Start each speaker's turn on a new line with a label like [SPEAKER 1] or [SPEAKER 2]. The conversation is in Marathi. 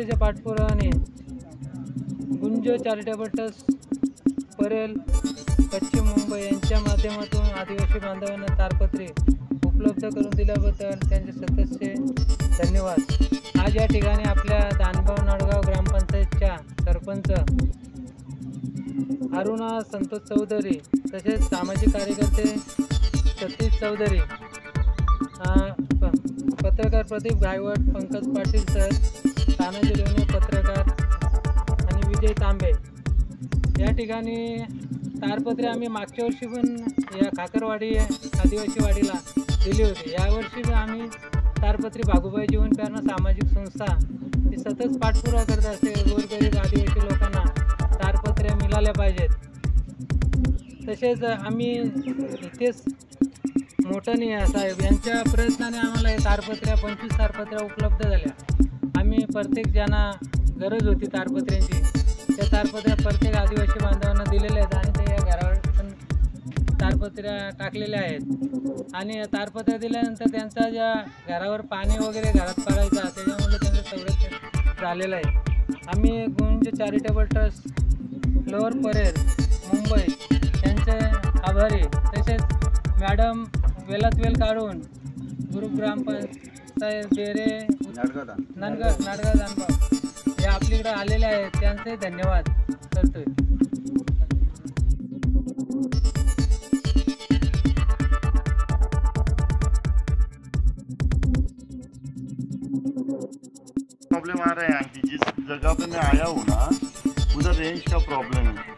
[SPEAKER 1] संस्थेच्या पाठपुरावाने गुंज चॅरिटेबल ट्रस्ट परेल पश्चिम मुंबई यांच्या माध्यमातून आदिवासी बांधवांना ताडपत्री उपलब्ध करून दिल्याबद्दल त्यांचे सदस्य धन्यवाद। आज या ठिकाणी आपल्या दानगाव नाडगाव ग्रामपंचायतच्या सरपंच अरुणा संतोष चौधरी तसेच सामाजिक कार्यकर्ते सतीश चौधरी, पत्रकार प्रदीप गायवट, पंकज पाटील सर, तानाजी लोणे पत्रकार आणि विजय तांबे। या ठिकाणी ताडपत्री आम्ही मागच्या वर्षी पण या खाकरवाडी आदिवासी वाडीला दिली होती। यावर्षी पण आम्ही ताडपत्री भागुबाई जीवन प्रेरणा सामाजिक संस्था ही सतत पाठपुरावा करत असते। गोरगरीब आदिवासी लोकांना ताडपत्रे मिळाल्या पाहिजेत। तसेच आम्ही इथेच मोठणी साहेब यांच्या प्रयत्नाने आम्हाला हे ताडपत्र्या 25 ताडपत्र्या उपलब्ध झाल्या। आम्ही प्रत्येक ज्यांना गरज होती ताडपत्र्यांची त्या ताडपत्र्या प्रत्येक आदिवासी बांधवांना दिलेल्या आहेत आणि ते या घरावर पण ताडपत्र्या टाकलेल्या आहेत। आणि या ताडपत्र्या दिल्यानंतर त्यांचा ज्या घरावर पाणी वगैरे घरात पडायचा त्याच्यामुळे त्यांचं संरक्षण झालेलं आहे। आम्ही गुंज charitable trust lower Parel Mumbai यांचे आभारी। तसेच मॅडम वेलात वेल काढून गुरुग्रामपंचायत बेरे नाडगाव दानगाव हे आपल्याकडे आलेले आहेत, त्यांचे धन्यवाद करतोय।
[SPEAKER 2] प्रॉब्लम आ रहा है आंटी, जिस जगह पे मैं आया हूँ ना उधर रेंज का प्रॉब्लम है।